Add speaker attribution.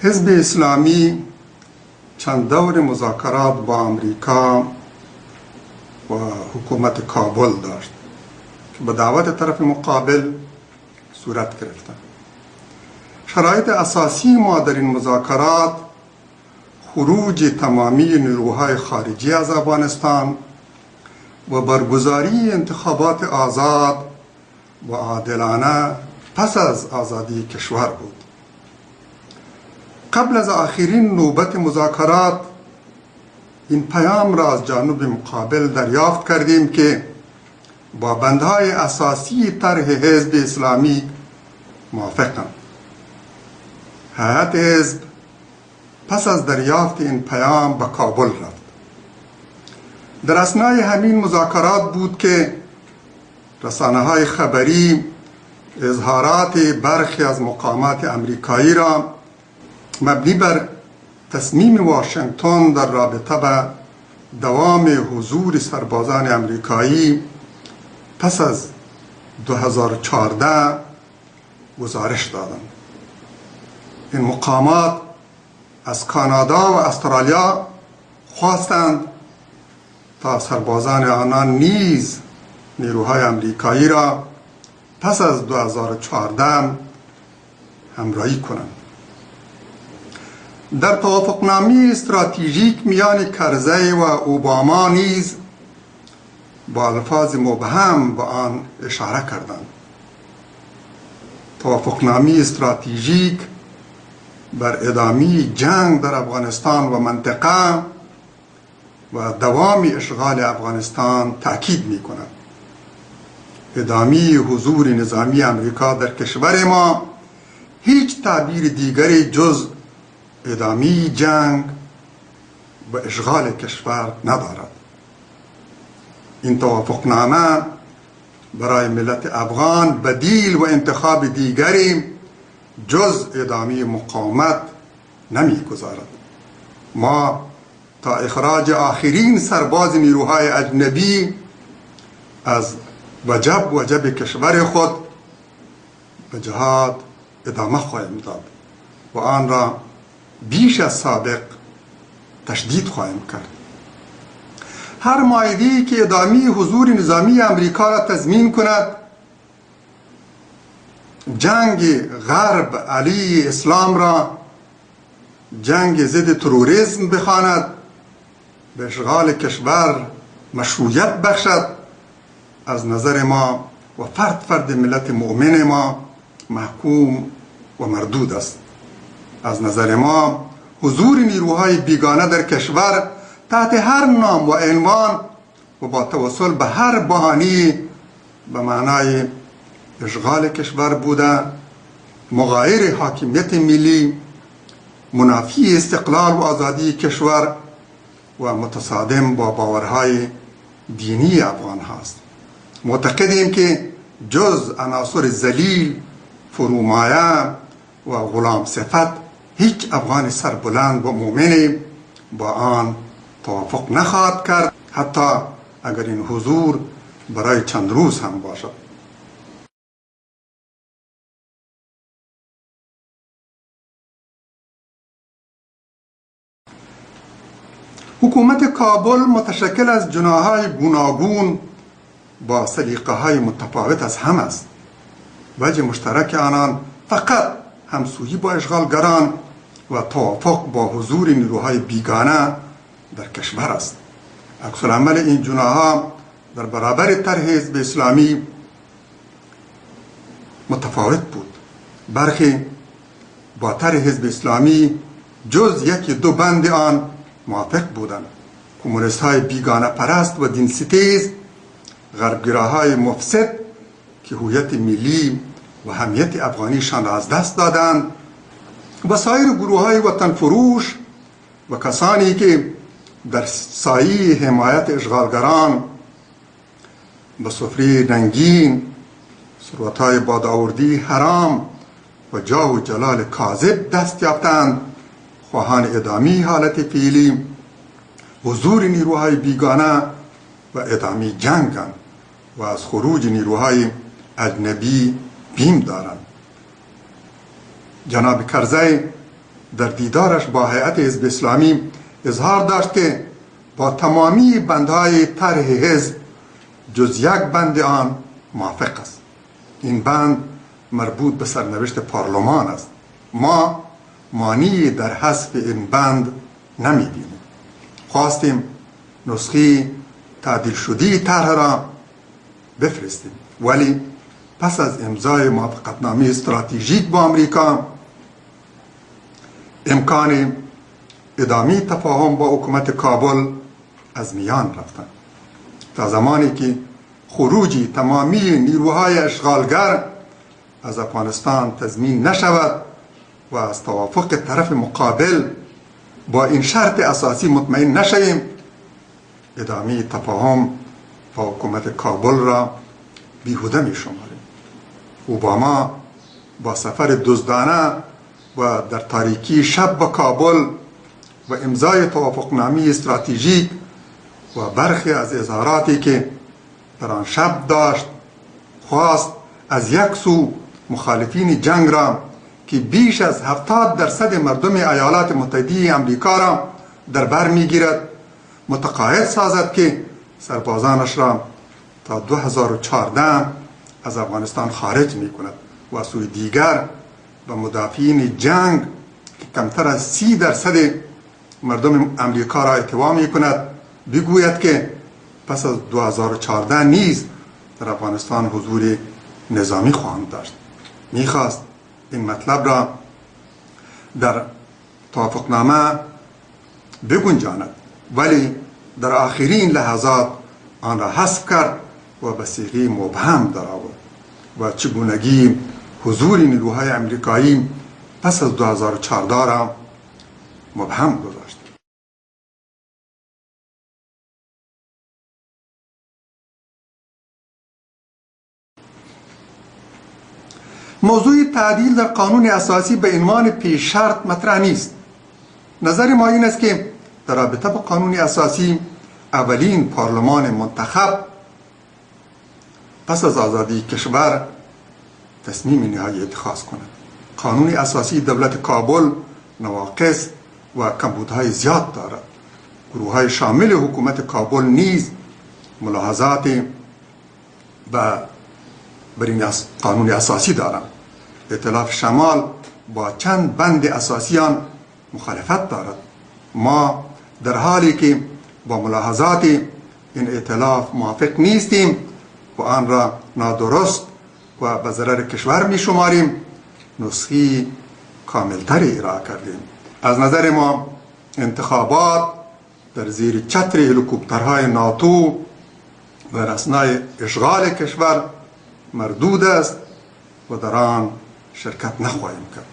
Speaker 1: حزب اسلامی چند دور مذاکرات با امریکا و حکومت کابل داشت که به دعوت طرف مقابل صورت گرفت. شرایط اساسی ما در این مذاکرات خروج تمامی نیروهای خارجی از افغانستان و برگزاری انتخابات آزاد و عادلانه پس از آزادی کشور بود. قبل از آخرین نوبت مذاکرات این پیام را از جانب مقابل دریافت کردیم که با بندهای اساسی طرح حزب اسلامی موافقند. هیئت حزب پس از دریافت این پیام به کابل رفت. در اثنای همین مذاکرات بود که رسانه‌های خبری اظهارات برخی از مقامات امریکایی را مبنی بر تصمیم واشنگتن در رابطه به دوام حضور سربازان امریکایی پس از 2014 گزارش دادند. این مقامات از کانادا و استرالیا خواستند تا سربازان آنان نیز نیروهای امریکایی را پس از 2014 همراهی کنند. در توافقنامه استراتژیک میان کرزی و اوباما نیز با الفاظ مبهم به آن اشاره کردند. توافقنامه استراتژیک بر ادامه جنگ در افغانستان و منطقه و دوام اشغال افغانستان تاکید می کند. ادامه حضور نظامی امریکا در کشور ما هیچ تعبیر دیگری جز ادامه جنگ و اشغال کشور ندارد. این توافقنامه برای ملت افغان بدیل و انتخاب دیگری جز ادامه مقاومت نمی‌گذارد. ما تا اخراج آخرین سرباز نیروهای اجنبی از وجب کشور خود به جهاد ادامه خواهیم داد و آن را بیش از سابق تشدید خواهیم کرد. هر معاهده‌ای که ادامه حضور نظامی امریکا را تضمین کند، جنگ غرب علیه اسلام را جنگ ضد تروریسم بخواند، به اشغال کشور مشروعیت بخشد، از نظر ما و فرد ملت مؤمن ما محکوم و مردود است. از نظر ما حضور نیروهای بیگانه در کشور تحت هر نام و عنوان و با توسل به هر بهانه‌ای به معنای اشغال کشور بوده، مغایر حاکمیت ملی، منافی استقلال و آزادی کشور و متصادم با باورهای دینی افغان هاست. معتقدیم که جز عناصر ذلیل، فرومایه و غلام صفت هیچ افغان سربلند و مؤمن با آن توافق نخواهد کرد، حتی اگر این حضور برای چند روز هم باشد. حکومت کابل متشکل از جناح‌های گوناگون با سلیقه‌های متفاوت از هم است. وجه مشترک آنان فقط همسویی با اشغالگران و توافق با حضور نیروهای بیگانه در کشور است. عکس‌العمل این جناح‌ها در برابر طرح حزب اسلامی متفاوت بود. برخی با طرح حزب اسلامی جز یکی دو بند آن موافق بودند. کمونیست‌های بیگانه پرست و دین ستیز، غربگراهای مفسد که هویت ملی و هویت افغانیشان را از دست دادند و سایر گروه‌های وطن فروش و کسانی که در سایه حمایت اشغالگران به سفره رنگین، ثروت‌های بادآوردی حرام و جاه و جلال کاذب دست یافتند، خواهان ادامه حالت فعلی، حضور نیروهای بیگانه و ادامه جنگند و از خروج نیروهای اجنبی بیم دارند. جناب کرزی در دیدارش با هیئت حزب اسلامی اظهار داشت که با تمامی بندهای طرح حزب جز یک بند آن موافق است. این بند مربوط به سرنوشت پارلمان است. ما مانعی در حذف این بند نمی‌بینیم. خواستیم نسخه تعدیل شده طرح را بفرستیم، ولی پس از امضای موافقتنامه استراتژیک با آمریکا امکان ادامه تفاهم با حکومت کابل از میان رفتند. تا زمانی که خروج تمامی نیروهای اشغالگر از افغانستان تضمین نشود و از توافق طرف مقابل با این شرط اساسی مطمئن نشویم، ادامه تفاهم با حکومت کابل را بیهوده می شماریم. اوباما با سفر دزدانه و در تاریکی شب به کابل و امضای توافقنامه استراتژیک و برخی از اظهاراتی که در آن شب داشت، خواست از یک سو مخالفین جنگ را که بیش از 70% مردم ایالات متحده آمریکا را در بر میگیرد متقاعد سازد که سربازانش را تا 2014 از افغانستان خارج می کند و سوی دیگر و مدافعین جنگ که کمتر از 30% مردم امریکا را اتباع می کند بگوید که پس از 2014 نیز در افغانستان حضور نظامی خواهند داشت. میخواست این مطلب را در توافقنامه بگنجاند، ولی در آخرین لحظات آن را حذف کرد و به صیغه مبهم درآورد و چگونگی حضور نیروهای امریکایی پس از 2014 را مبهم گذاشت. موضوع تعدیل در قانون اساسی به عنوان پیش شرط مطرح نیست. نظر ما این است که در رابطه با قانون اساسی اولین پارلمان منتخب پس از آزادی کشور تصمیم نهایی اتخاذ کند. قانون اساسی دولت کابل نواقص و کمبودهای زیاد دارد. گروه‌های شامل حکومت کابل نیز ملاحظات بر این قانون اساسی دارند. ائتلاف شمال با چند بند اساسی آن مخالفت دارد. ما در حالی که با ملاحظات این ائتلاف موافق نیستیم و آن را نادرست و به ضرر کشور می شماریم، نسخه کاملتری ارائه کردیم. از نظر ما انتخابات در زیر چتر هلیکوپترهای ناتو و رسنای اشغال کشور مردود است و در آن شرکت نخواهیم کرد.